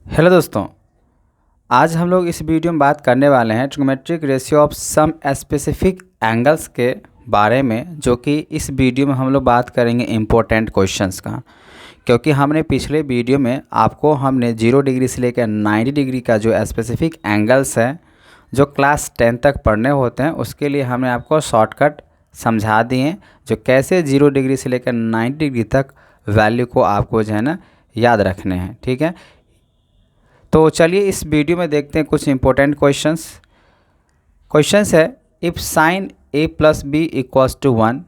Hello दोस्तों, आज हम लोग इस वीडियो में बात करने वाले हैं trigonometric ratio of some specific angles के बारे में, जो कि इस वीडियो में हम लोग बात करेंगे इम्पोर्टेंट क्वेश्चंस का। क्योंकि हमने पिछले वीडियो में आपको हमने 0 डिग्री से लेकर 90 डिग्री का जो स्पेसिफिक एंगल्स है जो क्लास 10 तक पढ़ने होते हैं, उसके लिए हमने आपको शॉर्टकट समझा दिए जो कैसे 0 डिग्री से लेकर 90 डिग्री तक वैल्यू को आपको जो है ना याद रखने हैं। ठीक है, तो चलिए इस वीडियो में देखते हैं कुछ इंपॉर्टेंट क्वेश्चंस है। If sine a plus b equals to 1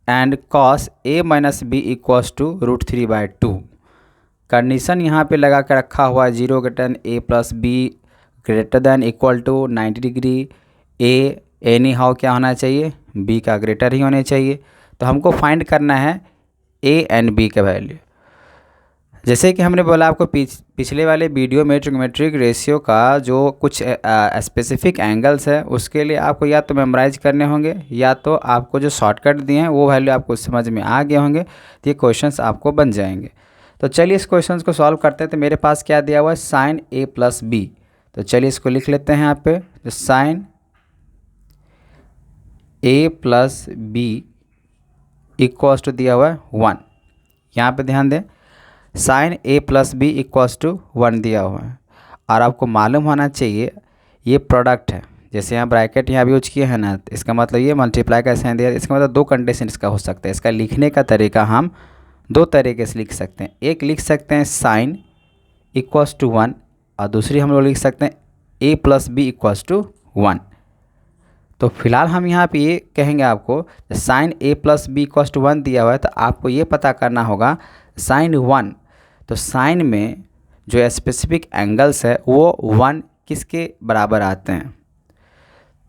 and cos a minus b equals to √3/2। Condition यहाँ पे लगा कर रखा हुआ है 0 greater a plus b greater than equal to 90 degree. a any how क्या होना चाहिए, b का ग्रेटर ही होने चाहिए। तो हमको फाइंड करना है a एंड b का वैल्यू। जैसे कि हमने बोला आपको पिछले वाले वीडियो में ट्रिग्नोमेट्रिक रेशियो का जो कुछ स्पेसिफिक एंगल्स है उसके लिए आपको या तो मेमोराइज करने होंगे या तो आपको जो शॉर्टकट दिए हैं वो वैल्यू आपको समझ में आ गए होंगे, तो ये क्वेश्चंस आपको बन जाएंगे। तो चलिए इस क्वेश्चंस को सॉल्व करते हैं। तो मेरे पास क्या दिया हुआ है, साइन a प्लस बी। तो चलिए इसको लिख लेते हैं यहाँ पे, तो sine a plus b equals to दिया हुआ है 1। यहाँ पे ध्यान दें, sine a plus b equals to 1 दिया हुआ है और आपको मालूम होना चाहिए ये प्रोडक्ट है। जैसे यहाँ ब्रैकेट यहाँ भी यूज किए हैं ना, तो इसका मतलब ये मल्टीप्लाई का साइन दिया है। इसका मतलब दो कंडीशन इसका हो सकता है। इसका लिखने का तरीका हम दो तरीके से लिख सकते हैं। एक लिख सकते हैं साइन इक्वल्स टू 1 और दूसरी हम लोग लिख सकते हैं a plus b equals to 1। तो फिलहाल हम यहाँ पे ये कहेंगे आपको, sine a plus b equals to 1 दिया हुआ है तो आपको ये पता करना होगा साइन 1। तो साइन में जो स्पेसिफिक एंगल्स है वो 1 किसके बराबर आते हैं,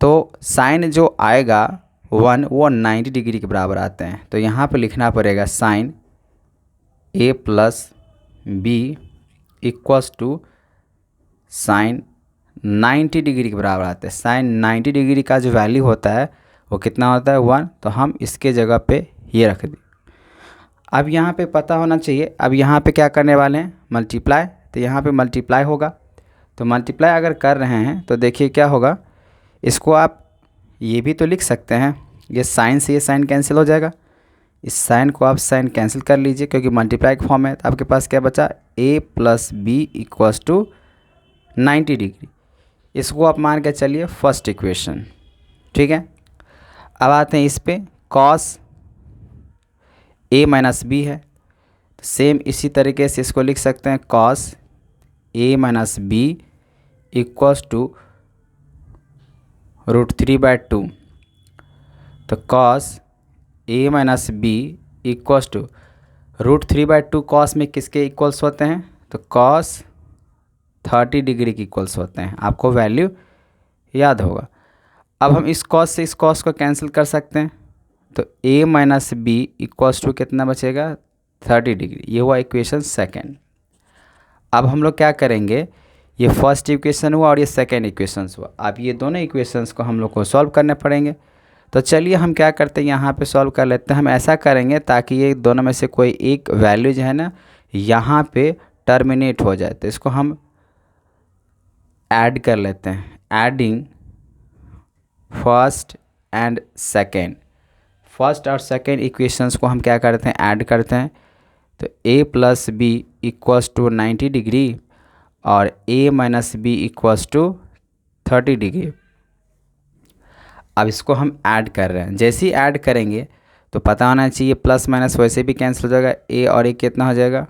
तो साइन जो आएगा 1 वो 90 डिग्री के बराबर आते हैं। तो यहाँ पे लिखना पड़ेगा sine a plus b equals to sine 90 degree के बराबर आते हैं। साइन 90 डिग्री का जो वैल्यू होता है वो कितना होता है, 1। तो हम इसके जगह पे ये रख दें। अब यहाँ पे पता होना चाहिए, अब यहाँ पे क्या करने वाले हैं, मल्टीप्लाई। तो यहाँ पे मल्टीप्लाई होगा, तो मल्टीप्लाई अगर कर रहे हैं तो देखिए क्या होगा। इसको आप ये भी तो लिख सकते हैं, ये साइन से ये साइन कैंसिल हो जाएगा। इस साइन को आप साइन कैंसिल कर लीजिए क्योंकि मल्टीप्लाई का फॉर्म है। तो आपके पास क्या बचा, a plus b equals to 90 degree. इसको आप मान के चलिए फर्स्ट इक्वेशन। ठीक है, अब आते हैं इस पे, कॉस a माइनस बी है। सेम इसी तरीके से इसको लिख सकते हैं, cos a minus b equals to √3/2। तो cos a minus b equals to √3/2 cos में किसके इक्वल्स होते हैं, तो कॉस 30 डिग्री के इक्वल्स होते हैं। आपको वैल्यू याद होगा। अब हम इस कॉस से इस कॉस को कैंसिल कर सकते हैं। तो a minus b equals to कितना बचेगा, 30 डिग्री। ये हुआ इक्वेशन सेकेंड। अब हम लोग क्या करेंगे, ये फर्स्ट इक्वेशन हुआ और ये सेकेंड इक्वेशन हुआ। अब ये दोनों इक्वेशंस को हम लोग को सॉल्व करने पड़ेंगे। तो चलिए हम क्या करते हैं, यहाँ पे सॉल्व कर लेते हैं। हम ऐसा करेंगे ताकि ये दोनों में से कोई एक वैल्यू जो है ना यहाँ पे टर्मिनेट हो जाए। तो इसको हम ऐड कर लेते हैं, adding first and second. First और सेकेंड इक्वेशंस को हम क्या करते हैं, ऐड करते हैं। तो a plus b equals to 90 degree और a minus b equals to 30 degree. अब इसको हम ऐड कर रहे हैं। जैसे ही ऐड करेंगे तो पता होना चाहिए प्लस माइनस वैसे भी कैंसिल हो जाएगा। a और a कितना हो जाएगा,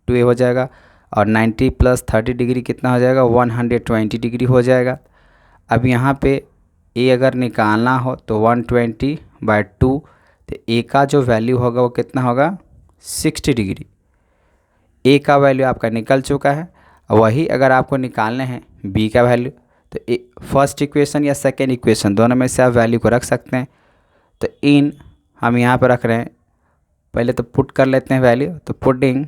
2a हो जाएगा। और 90 प्लस 30 डिग्री कितना हो जाएगा, 120 डिग्री हो जाएगा। अब यहाँ पे a अगर निकालना हो तो 120/2। तो a का जो वैल्यू होगा वो कितना होगा, 60 डिग्री। a का वैल्यू आपका निकल चुका है। वही अगर आपको निकालने हैं b का वैल्यू, तो फर्स्ट इक्वेशन या सेकेंड इक्वेशन दोनों में से आप वैल्यू को रख सकते हैं। तो इन हम यहाँ पर रख रहे हैं, पहले तो पुट कर लेते हैं वैल्यू। तो पुटिंग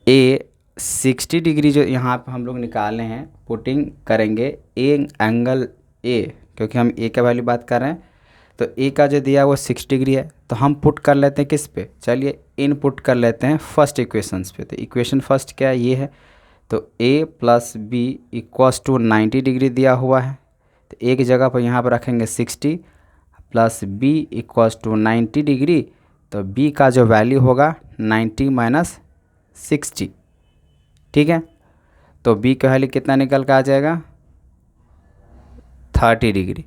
a 60 डिग्री जो यहाँ पर हम लोग निकालने हैं, पुटिंग करेंगे a एंगल a, क्योंकि हम a का वैल्यू बात कर रहे हैं। तो ए का जो दिया वो 6 डिग्री है, तो हम पुट कर लेते हैं किस पे, चलिए इनपुट कर लेते हैं फर्स्ट इक्वेशंस पे। तो इक्वेशन फर्स्ट क्या है, ये है। तो a plus b equals to 90 degree दिया हुआ है, तो एक जगह पर यहाँ पर रखेंगे 60 plus b equals to 90 degree, तो b का जो वैल्यू होगा 90 माइनस 60, ठीक है। तो b का वैल्यू कितना निकल कर आ जाएगा, 30 डिग्री।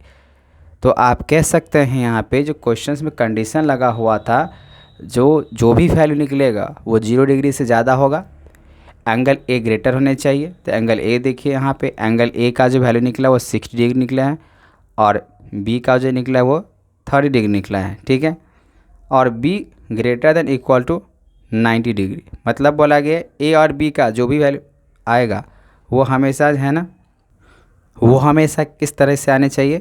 तो आप कह सकते हैं यहाँ पे जो क्वेश्चंस में कंडीशन लगा हुआ था, जो भी वैल्यू निकलेगा वो 0 डिग्री से ज़्यादा होगा, एंगल ए ग्रेटर होने चाहिए। तो एंगल ए देखिए यहाँ पे, एंगल ए का जो वैल्यू निकला वो 60 डिग्री निकला है, और बी का जो निकला है वो 30 डिग्री निकला है, ठीक है। और b greater than equal to 90 degree, मतलब बोला गया ए और बी का जो भी वैल्यू आएगा वो हमेशा है ना, वो हमेशा किस तरह से आने चाहिए,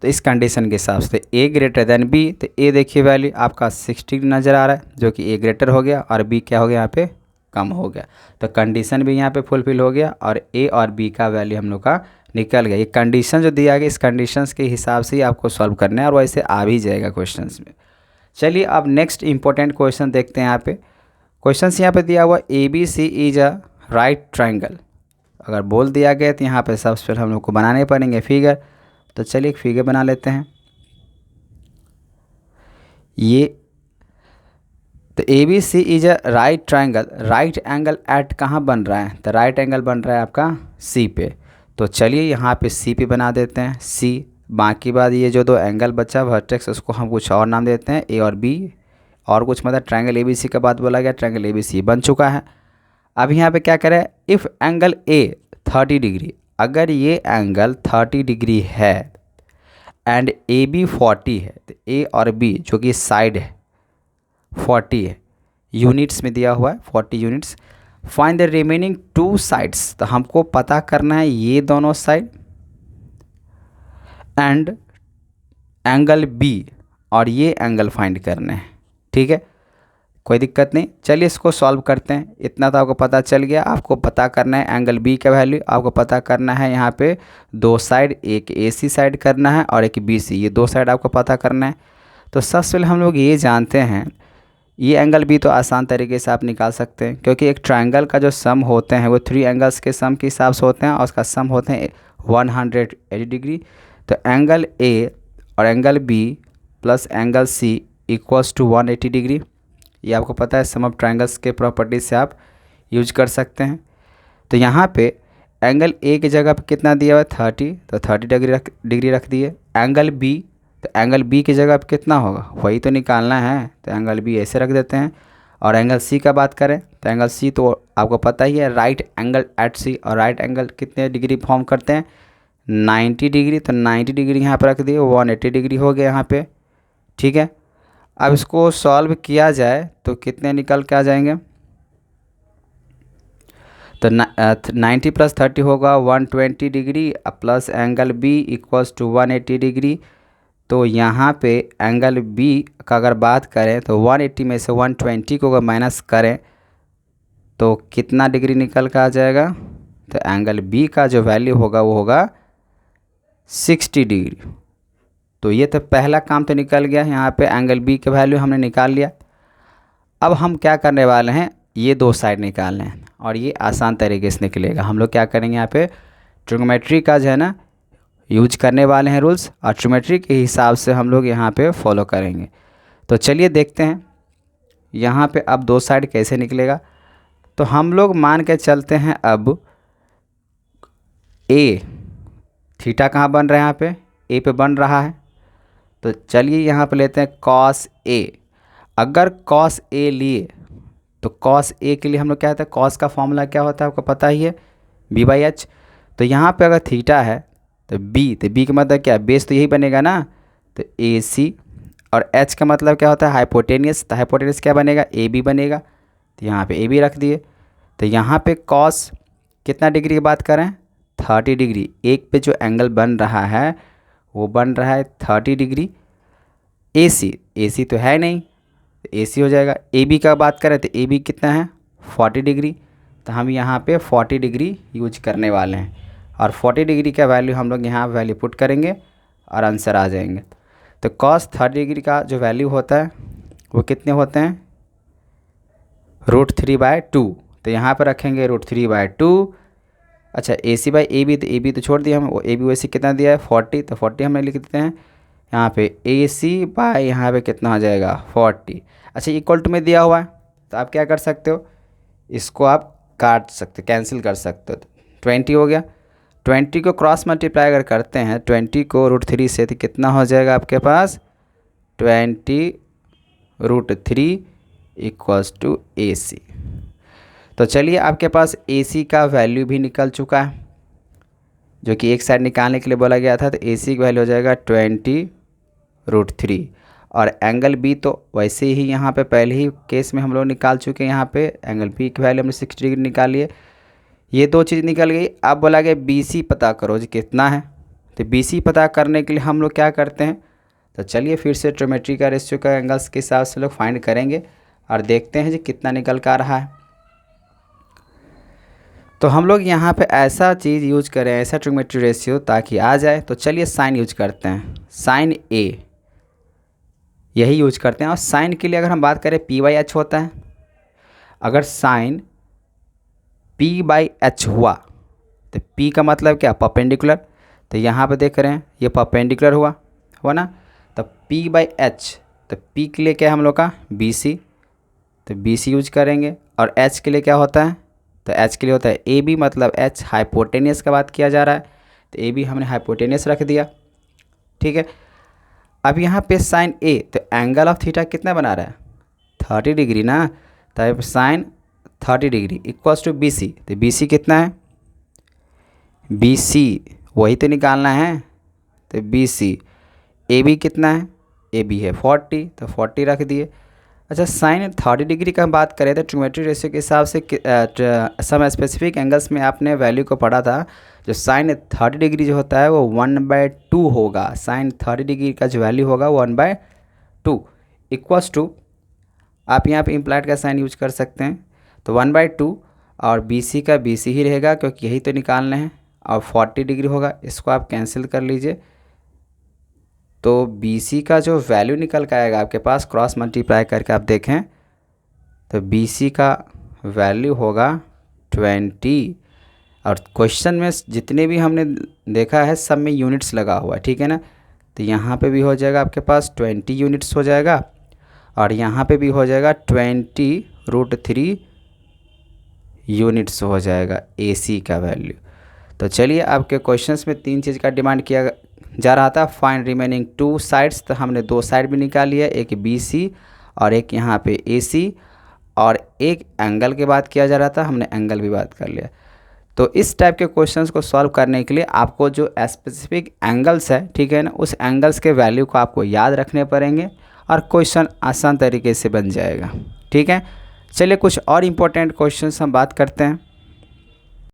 तो इस कंडीशन के हिसाब से ए ग्रेटर देन बी। तो ए देखिए वैल्यू आपका 60 नज़र आ रहा है, जो कि ए ग्रेटर हो गया, और बी क्या हो गया यहाँ पे, कम हो गया। तो कंडीशन भी यहाँ पे फुलफिल हो गया, और ए और बी का वैल्यू हम लोग का निकल गया। ये कंडीशन जो दिया गया, इस कंडीशंस के हिसाब से ही आपको सॉल्व करना है, और वैसे आ भी जाएगा क्वेश्चंस में। चलिए अब नेक्स्ट इंपॉर्टेंट क्वेश्चन देखते हैं। यहाँ पे क्वेश्चंस यहाँ पे दिया हुआ A B C is a right triangle. अगर बोल दिया गया तो यहाँ पे सबसे पहले हम लोग को बनाने पड़ेंगे फिगर। तो चलिए एक फिगर बना लेते हैं। ये तो A B C is a right triangle, right angle at कहाँ बन रहा है, तो राइट एंगल बन रहा है आपका सी पे। तो चलिए यहाँ पे सी पे बना देते हैं सी। बाकी बात ये जो दो एंगल बचा वर्टेक्स, उसको हम कुछ और नाम देते हैं ए और बी, और कुछ मतलब ट्राइंगल ए बी सी का बात बोला गया, ट्राइंगल ए बी सी बन चुका है। अब यहाँ पे क्या करें, इफ़ एंगल ए 30 डिग्री, अगर ये एंगल 30 डिग्री है एंड ए बी 40 है, तो ए और बी जो कि साइड है 40 है, यूनिट्स में दिया हुआ है 40 units. Find the remaining 2 sides, तो हमको पता करना है ये दोनों साइड एंड एंगल बी, और ये एंगल फाइंड करने हैं, ठीक है, कोई दिक्कत नहीं। चलिए इसको सॉल्व करते हैं। इतना तो आपको पता चल गया, आपको पता करना है एंगल बी का वैल्यू, आपको पता करना है यहाँ पे 2 साइड, एक ए सी साइड करना है और एक बी सी, ये 2 साइड आपको पता करना है। तो सबसे पहले हम लोग ये जानते हैं, ये एंगल बी तो आसान तरीके से आप निकाल सकते हैं, क्योंकि एक ट्राइंगल का जो सम होते हैं वो 3 एंगल्स के सम के हिसाब से होते हैं, और उसका सम होते हैं 180 डिग्री। तो एंगल ए और angle B plus angle C equals to 180 degree. ये आपको पता है, सम ऑफ ट्राइंगल्स के प्रॉपर्टीज से आप यूज कर सकते हैं। तो यहाँ पे एंगल ए की जगह पे कितना दिया हुआ है 30, तो 30 डिग्री रख दिए। एंगल बी, तो एंगल बी की जगह पे कितना होगा वही तो निकालना है, तो एंगल बी ऐसे रख देते हैं। और एंगल सी का बात करें तो एंगल सी तो आपको पता ही है, राइट एंगल एट सी, और राइट एंगल कितने डिग्री फॉर्म करते हैं 90 डिग्री। तो 90 डिग्री यहाँ पर रख दिए, 180 डिग्री हो गया यहाँ पे, ठीक है। अब इसको सॉल्व किया जाए तो कितने निकल के आ जाएंगे, तो 90 प्लस 30 होगा 120 degree, plus angle B equals to 180 degree. तो यहाँ पे एंगल बी का अगर बात करें तो 180 में से 120 को अगर माइनस करें तो कितना डिग्री निकल के आ जाएगा, तो एंगल बी का जो वैल्यू होगा वो होगा 60 डिग्री। तो ये तो पहला काम तो निकल गया, यहाँ पे एंगल बी के वैल्यू हमने निकाल लिया। अब हम क्या करने वाले हैं, ये 2 साइड निकालने हैं, और ये आसान तरीके से निकलेगा। हम लोग क्या करेंगे, यहाँ पे ट्रिग्नोमेट्री का जो है ना यूज करने वाले हैं रूल्स, और ट्रिग्नोमेट्री के हिसाब से हम लोग यहाँ पे फॉलो करेंगे। तो चलिए देखते हैं यहाँ पे अब 2 साइड कैसे निकलेगा। तो हम लोग मान के चलते हैं, अब ए थीटा कहाँ बन रहा है, यहाँ पे ए पे बन रहा है। तो चलिए यहाँ पे लेते हैं कॉस ए। अगर कॉस ए लिए तो कॉस ए के लिए हम लोग क्या होता है, कॉस का फॉर्मूला क्या होता है आपको पता ही है, बी बाई एच। तो यहाँ पे अगर थीटा है तो बी का मतलब क्या है, बेस तो यही बनेगा ना, तो ए सी, और एच का मतलब क्या होता है हाइपोटेनियस, तो हाइपोटेनियस क्या बनेगा, ए बी बनेगा। तो यहाँ पे ए बी रख दिए। तो यहाँ पे कॉस कितना डिग्री की बात करें 30 डिग्री, एक पे जो एंगल बन रहा है वो बन रहा है 30 डिग्री। ए सी तो है नहीं, तो ए सी हो जाएगा। ए बी का बात करें तो ए बी कितना है 40 डिग्री, तो हम यहाँ पे 40 डिग्री यूज करने वाले हैं, और 40 डिग्री का वैल्यू हम लोग यहाँ वैल्यू पुट करेंगे और आंसर आ जाएंगे। तो cos 30 डिग्री का जो वैल्यू होता है वो कितने होते हैं, √3/2। तो यहाँ पर रखेंगे √3/2। अच्छा AC बाई AB, तो AB तो छोड़ दिया हम, वो AB वैसे कितना दिया है 40, तो 40 हमने लिख देते हैं यहाँ पे AC बाई यहाँ पे कितना हो जाएगा 40। अच्छा इक्वल टू में दिया हुआ है तो आप क्या कर सकते हो, इसको आप काट सकते, कैंसिल कर सकते हो। 20 हो गया, 20 को क्रॉस मल्टीप्लाई अगर करते हैं 20 को √3 से, तो कितना हो जाएगा आपके पास 20√3 इक्वल्स टू AC। तो चलिए आपके पास AC का वैल्यू भी निकल चुका है, जो कि एक साइड निकालने के लिए बोला गया था। तो AC की वैल्यू हो जाएगा 20√3, और एंगल B तो वैसे ही यहाँ पे पहले ही केस में हम लोग निकाल चुके हैं। यहाँ पे एंगल B की वैल्यू हमने 60 डिग्री निकाली है। ये दो चीज़ निकल गई। अब बोला गया BC पता करो जी कितना है। तो BC पता करने के लिए हम लोग क्या करते हैं, तो चलिए फिर से ट्रिग्नोमेट्री का रेशियो का एंगल्स के हिसाब से लोग फाइंड करेंगे और देखते हैं जी कितना निकल कर आ रहा है। तो हम लोग यहाँ पे ऐसा चीज़ यूज करें, ऐसा ट्रिग्नोमेट्री रेशियो ताकि आ जाए। तो चलिए साइन यूज करते हैं, साइन A यही यूज करते हैं। और साइन के लिए अगर हम बात करें P/H होता है। अगर साइन P/H हुआ तो P का मतलब क्या, परपेंडिकुलर। तो यहाँ पे देख रहे हैं ये परपेंडिकुलर हुआ ना, तो P/H, तो P के लिए क्या है हम लोग का BC, तो BC यूज करेंगे। और H के लिए क्या होता है, तो H के लिए होता है AB, मतलब H हाइपोटेनियस का बात किया जा रहा है, तो AB हमने हाइपोटेनियस रख दिया। ठीक है, अब यहाँ पे साइन A, तो एंगल ऑफ थीटा कितना बना रहा है 30 डिग्री ना, तो sine 30 degree equals to BC। तो BC कितना है, BC वही तो निकालना है। तो BC, AB कितना है, AB है 40, तो 40 रख दिए। अच्छा साइन 30 डिग्री का हम बात करें तो ट्रिग्नोमेट्री रेशियो के हिसाब से सम स्पेसिफिक एंगल्स में आपने वैल्यू को पढ़ा था, जो साइन 30 डिग्री जो होता है वो 1/2 होगा। साइन 30 डिग्री का जो वैल्यू होगा 1/2 इक्वल्स टू, आप यहाँ पे इम्प्लाइड का साइन यूज कर सकते हैं। तो 1/2 और BC का BC ही रहेगा क्योंकि यही तो निकालना है, और 40 डिग्री होगा, इसको आप कैंसिल कर लीजिए। तो BC का जो वैल्यू निकल के आएगा आपके पास क्रॉस मल्टीप्लाई करके आप देखें तो BC का वैल्यू होगा 20। और क्वेश्चन में जितने भी हमने देखा है सब में यूनिट्स लगा हुआ है, ठीक है ना। तो यहाँ पे भी हो जाएगा आपके पास 20 यूनिट्स हो जाएगा, और यहाँ पे भी हो जाएगा 20√3 यूनिट्स हो जाएगा AC का वैल्यू। तो चलिए आपके क्वेश्चंस में 3 चीज़ का डिमांड किया जा रहा था, फाइंड रिमेनिंग 2 साइड्स। तो हमने 2 साइड भी निकाली है, एक BC और एक यहाँ पे AC, और एक एंगल की बात किया जा रहा था, हमने एंगल भी बात कर लिया। तो इस टाइप के क्वेश्चंस को सॉल्व करने के लिए आपको जो स्पेसिफिक एंगल्स है, ठीक है ना, उस एंगल्स के वैल्यू को आपको याद रखने पड़ेंगे और क्वेश्चन आसान तरीके से बन जाएगा। ठीक है, चलिए कुछ और इम्पोर्टेंट क्वेश्चंस हम बात करते हैं।